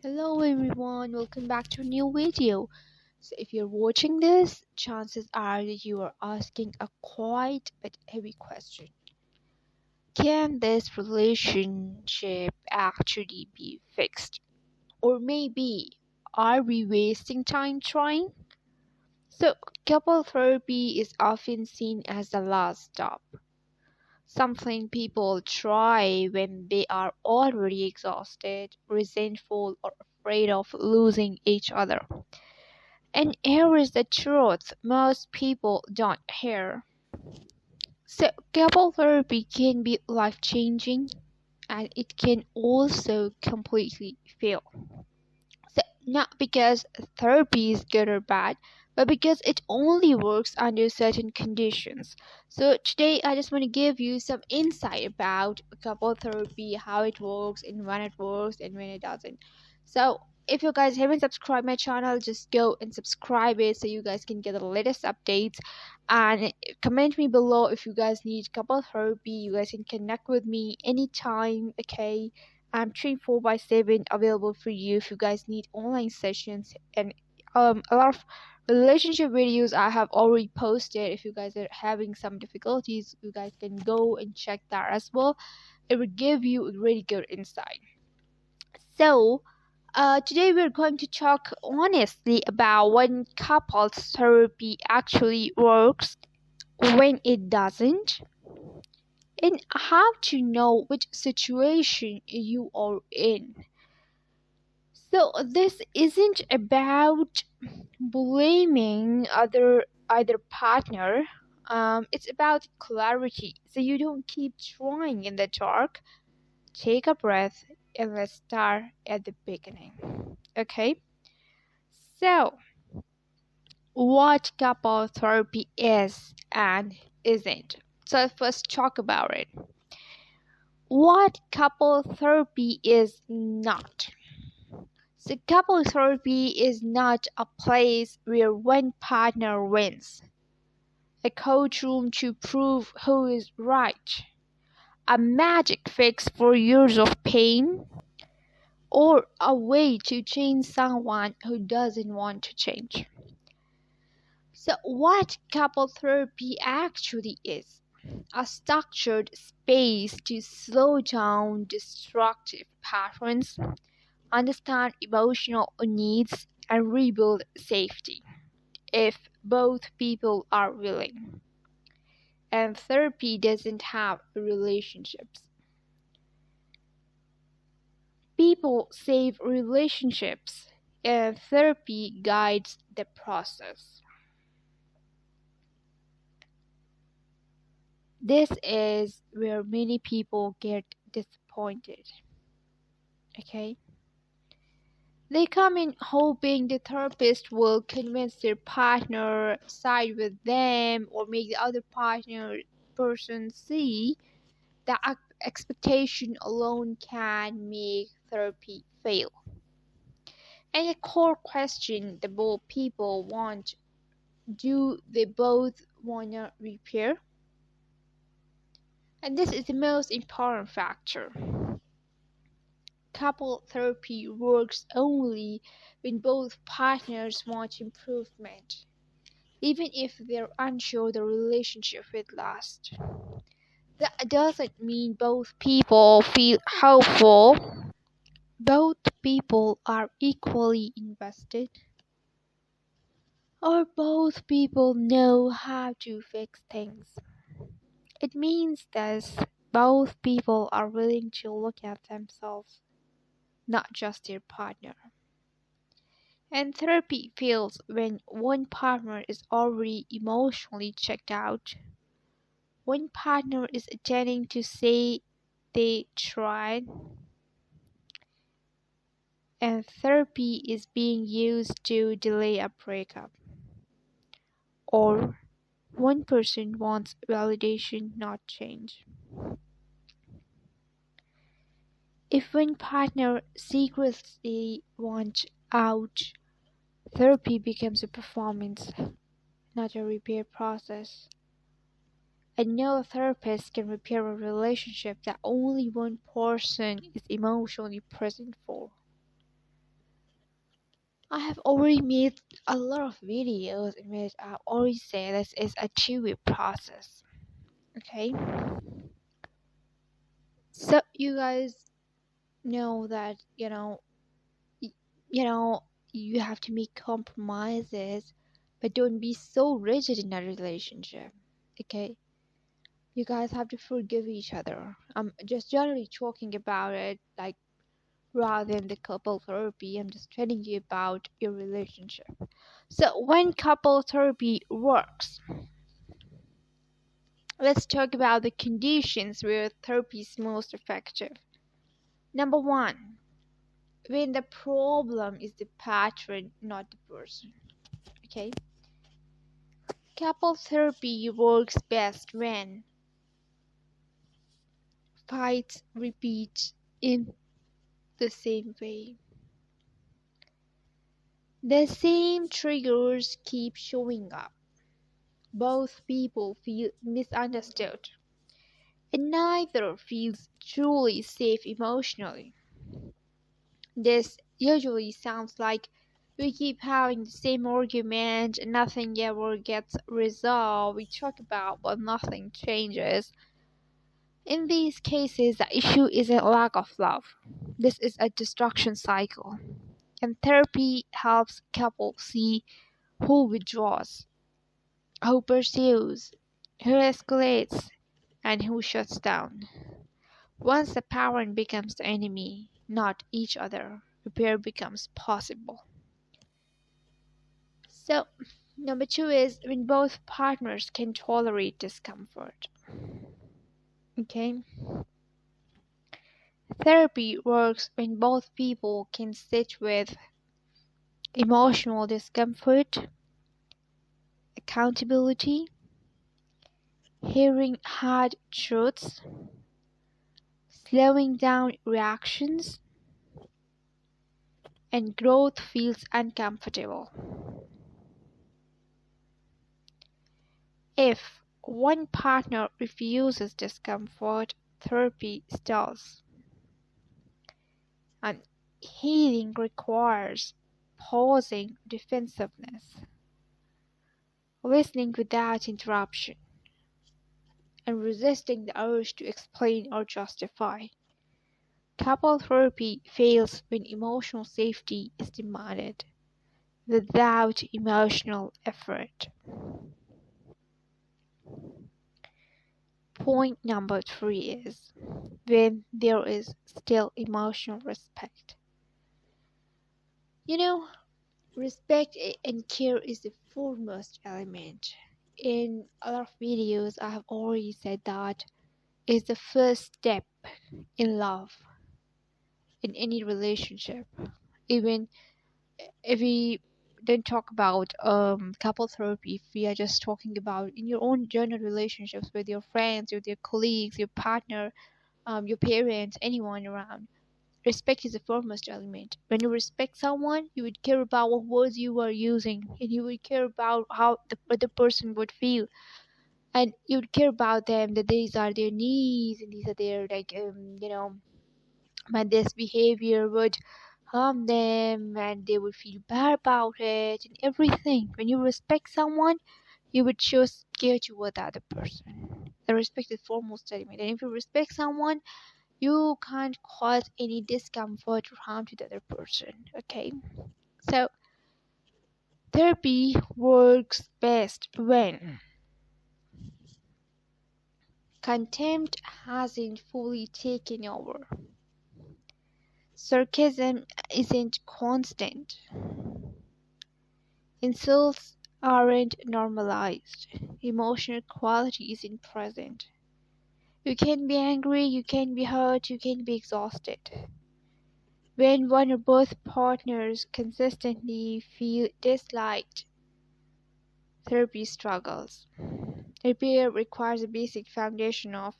Hello everyone, welcome back to a new video. So if you're watching this, chances are that you are asking a quite but heavy question. Can this relationship actually be fixed? Or maybe are we wasting time trying? So couple therapy is often seen as the last stop. Something people try when they are already exhausted, resentful, or afraid of losing each other. And here is the truth most people don't hear. So, couple therapy can be life changing and it can also completely fail. So, not because therapy is good or bad, but because it only works under certain conditions. So, today I just want to give you some insight about couple therapy, how it works, and when it works, and when it doesn't. So, if you guys haven't subscribed my channel, just go and subscribe it so you guys can get the latest updates. And comment me below if you guys need couple therapy. You guys can connect with me anytime, okay? I'm 24/7 available for you if you guys need online sessions and a lot of relationship videos I have already posted. If you guys are having some difficulties, you guys can go and check that as well. It will give you a really good insight. So, today we're going to talk honestly about when couples therapy actually works, when it doesn't, and how to know which situation you are in. So this isn't about blaming either partner. It's about clarity. So you don't keep trying in the dark. Take a breath and let's start at the beginning. Okay. So what couple therapy is and isn't. So first talk about it. What couple therapy is not. So couple therapy is not a place where one partner wins, a courtroom to prove who is right, a magic fix for years of pain, or a way to change someone who doesn't want to change. So what couple therapy actually is? A structured space to slow down destructive patterns, understand emotional needs, and rebuild safety if both people are willing. And therapy doesn't have relationships. People save relationships, and therapy guides the process. This is where many people get disappointed. Okay? They come in hoping the therapist will convince their partner, side with them, or make the other person see that expectation alone can make therapy fail. And a core question the both people want, do they both wanna repair? And this is the most important factor. Couple therapy works only when both partners want improvement, even if they're unsure the relationship will last. That doesn't mean both people feel hopeful. Both people are equally invested, or both people know how to fix things. It means that both people are willing to look at themselves, not just their partner. And therapy fails when one partner is already emotionally checked out. One partner is intending to say they tried, and therapy is being used to delay a breakup. Or one person wants validation, not change. If one partner secretly wants out, therapy becomes a performance, not a repair process. And no therapist can repair a relationship that only one person is emotionally present for. I have already made a lot of videos in which I already say this is a two-way process. Okay, so you guys know that y- you know you have to make compromises, but don't be so rigid in a relationship. Okay, you guys have to forgive each other. I'm just generally talking about it, like rather than the couple therapy. I'm just telling you about your relationship. So when couple therapy works, let's talk about the conditions where therapy is most effective. Number one, when the problem is the pattern, not the person. Okay? Couple therapy works best when fights repeat in the same way. The same triggers keep showing up. Both people feel misunderstood, and neither feels truly safe emotionally. This usually sounds like we keep having the same argument and nothing ever gets resolved. We talk about but nothing changes. In these cases, the issue isn't lack of love. This is a destruction cycle. And therapy helps couples see who withdraws, who pursues, who escalates, and who shuts down. Once the parent becomes the enemy, not each other, repair becomes possible. So, number two is when both partners can tolerate discomfort. Okay? Therapy works when both people can sit with emotional discomfort, accountability, hearing hard truths, slowing down reactions, and growth feels uncomfortable. If one partner refuses discomfort, therapy stalls. And healing requires pausing defensiveness, listening without interruption, and resisting the urge to explain or justify. Couple therapy fails when emotional safety is demanded without emotional effort. Point number three is when there is still emotional respect. You know, respect and care is the foremost element. In a lot of videos, I have already said that is the first step in love, in any relationship. Even if we don't talk about couple therapy, if we are just talking about in your own general relationships with your friends, with your colleagues, your partner, your parents, anyone around. Respect is the foremost element. When you respect someone, you would care about what words you are using, and you would care about how the other person would feel, and you would care about them that these are their needs and these are their when this behavior would harm them and they would feel bad about it and everything. When you respect someone, you would show care toward the other person. The respect is foremost element, and if you respect someone, you can't cause any discomfort or harm to the other person. Okay, so therapy works best when contempt hasn't fully taken over, sarcasm isn't constant, insults aren't normalized, emotional quality isn't present. You can be angry, you can be hurt, you can be exhausted. When one or both partners consistently feel disliked, therapy struggles. Repair requires a basic foundation of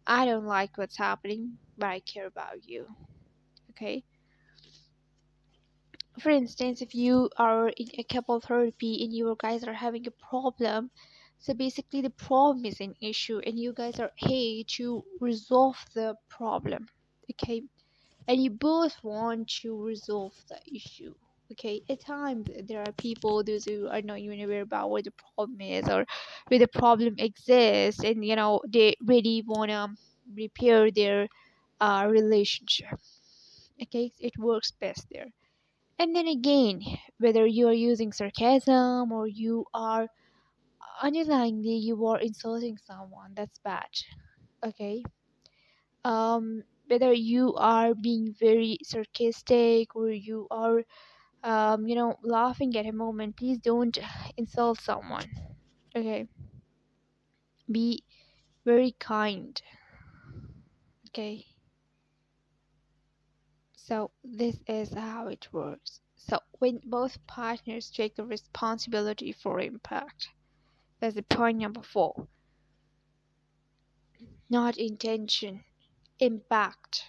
I don't like what's happening, but I care about you. Okay? For instance, if you are in a couple therapy and you guys are having a problem, so basically the problem is an issue and you guys are here to resolve the problem. Okay? And you both want to resolve the issue. Okay, at times there are people those who are not even aware about what the problem is or where the problem exists, and they really wanna repair their relationship. Okay, it works best there. And then again, whether you are using sarcasm or you are underlyingly you are insulting someone, that's bad. Okay, whether you are being very sarcastic or you are laughing at a moment, please don't insult someone. Okay, be very kind. Okay, so this is how it works. So when both partners take the responsibility for impact, that's the point number 4. Not intention, impact.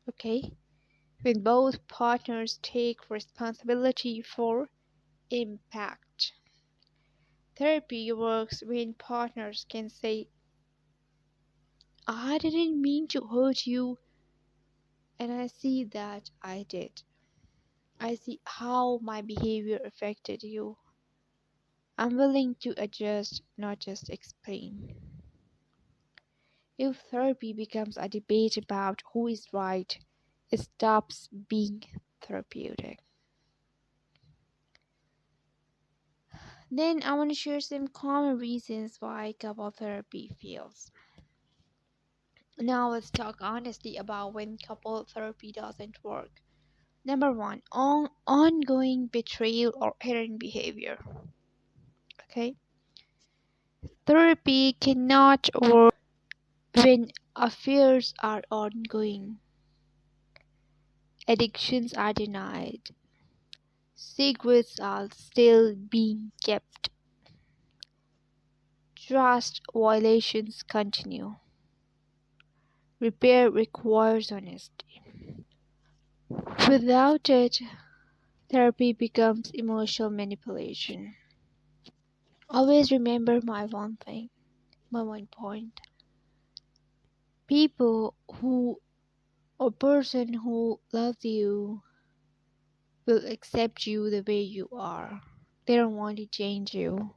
Okay, when both partners take responsibility for impact. Therapy works when partners can say, I didn't mean to hurt you, and I see that I did. I see how my behavior affected you. I'm willing to adjust, not just explain. If therapy becomes a debate about who is right, it stops being therapeutic. Then I want to share some common reasons why couple therapy fails. Now let's talk honestly about when couple therapy doesn't work. Number 1, ongoing betrayal or hidden behavior. Okay, therapy cannot work when affairs are ongoing, addictions are denied, secrets are still being kept, trust violations continue. Repair requires honesty. Without it, therapy becomes emotional manipulation. Always remember my one point. People who, a person who loves you will accept you the way you are. They don't want to change you.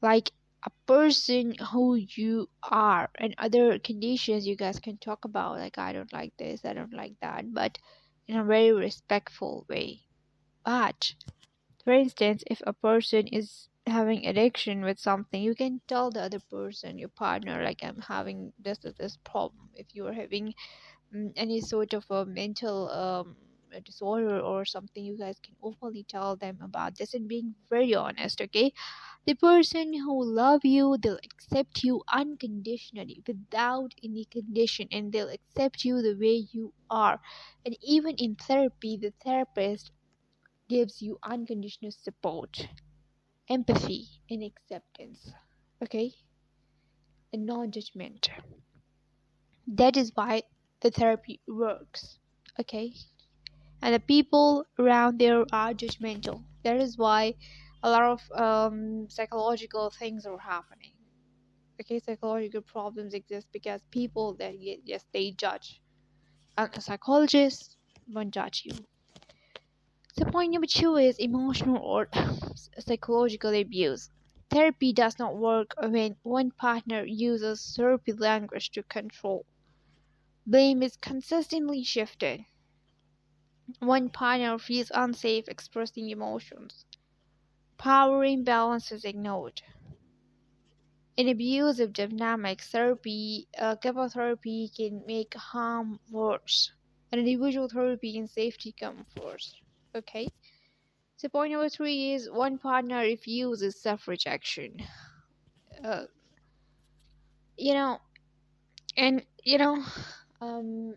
Like a person who you are, and other conditions you guys can talk about, like I don't like this, I don't like that, but in a very respectful way. But for instance, if a person is having addiction with something, you can tell the other person, your partner, like I'm having this problem. If you are having any sort of a mental a disorder or something, you guys can openly tell them about this and being very honest. Okay, the person who love you, they'll accept you unconditionally without any condition, and they'll accept you the way you are. And even in therapy, the therapist gives you unconditional support, empathy, and acceptance. Okay, and non-judgment. That is why the therapy works. Okay, and the people around there are judgmental. That is why a lot of psychological things are happening. Okay, psychological problems exist because people that yes, they judge, and the psychologist won't judge you. So point number 2 is emotional or psychological abuse. Therapy does not work when one partner uses therapy language to control. Blame is consistently shifted. One partner feels unsafe expressing emotions. Power imbalance is ignored. In abusive dynamics, couple therapy can make harm worse, and individual therapy and safety come first. Okay. So point number 3 is one partner refuses self-rejection. Uh, you know, and um,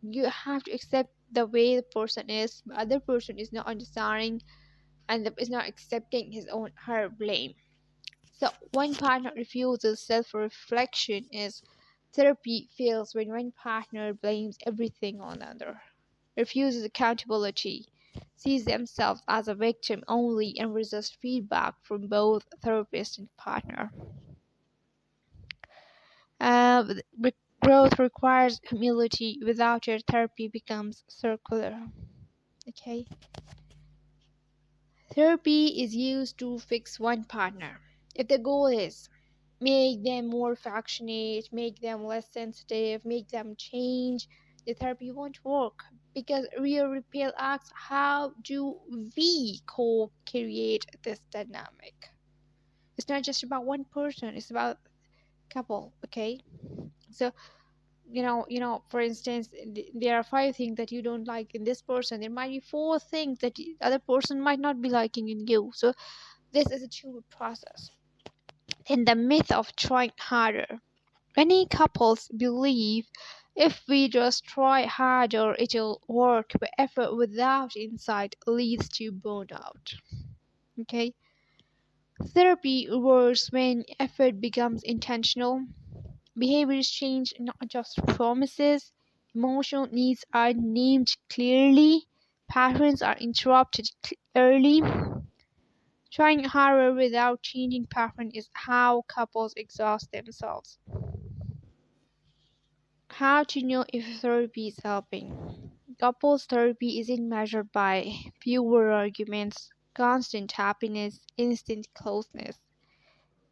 you have to accept the way the person is. The other person is not understanding and is not accepting his own her blame. So one partner refuses self-reflection is therapy fails when one partner blames everything on the other, refuses accountability, sees themselves as a victim only, and resists feedback from both therapist and partner. Uh, Growth requires humility. Without it, therapy becomes circular. Okay, therapy is used to fix one partner. If the goal is make them more affectionate, make them less sensitive, make them change, the therapy won't work, because real repair asks, how do we co-create this dynamic? It's not just about one person, it's about couple. Okay, so for instance, there are 5 things that you don't like in this person. There might be 4 things that the other person might not be liking in you. So this is a two process. And the myth of trying harder. Many couples believe if we just try harder, it'll work, but effort without insight leads to burnout. Okay? Therapy works when effort becomes intentional, behaviors change, not just promises, emotional needs are named clearly, patterns are interrupted early. Trying harder without changing pattern is how couples exhaust themselves. How to know if therapy is helping? Couples therapy isn't measured by fewer arguments, constant happiness, instant closeness.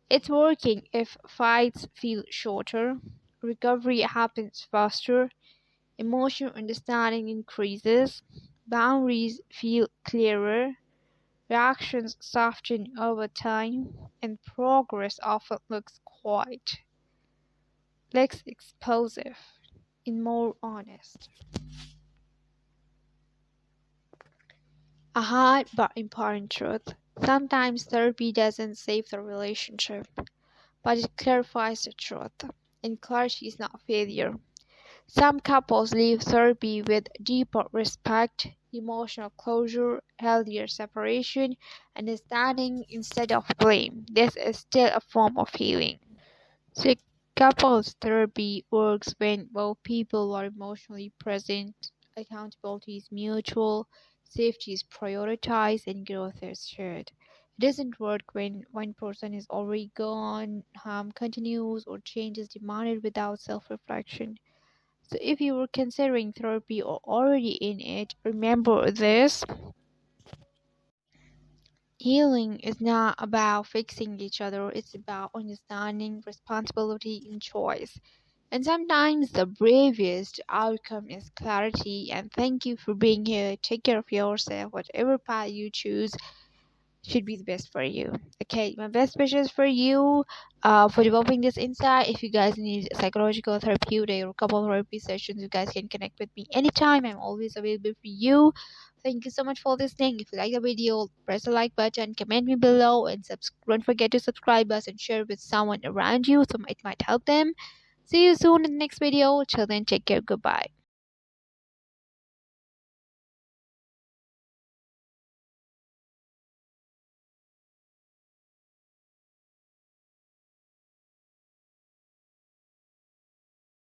It's working if fights feel shorter, recovery happens faster, emotional understanding increases, boundaries feel clearer, reactions soften over time, and progress often looks quiet, less explosive, and more honest. A hard but important truth. Sometimes therapy doesn't save the relationship, but it clarifies the truth. And clarity is not failure. Some couples leave therapy with deeper respect, emotional closure, healthier separation, understanding instead of blame. This is still a form of healing. So, couples therapy works when both people are emotionally present, accountability is mutual, safety is prioritized, and growth is shared. It doesn't work when one person is already gone, harm continues, or change is demanded without self reflection. So, if you were considering therapy or already in it, remember this: healing is not about fixing each other, it's about understanding, responsibility, and choice. And sometimes the bravest outcome is clarity. And thank you for being here. Take care of yourself. Whatever path you choose should be the best for you. Okay, my best wishes for you for developing this insight. If you guys need psychological therapeutic or couple therapy sessions, you guys can connect with me anytime. I'm always available for you. Thank you so much for listening. If you like the video, press the like button, comment me below, and don't forget to subscribe us and share with someone around you so it might help them. See you soon in the next video. Till then, take care. Goodbye.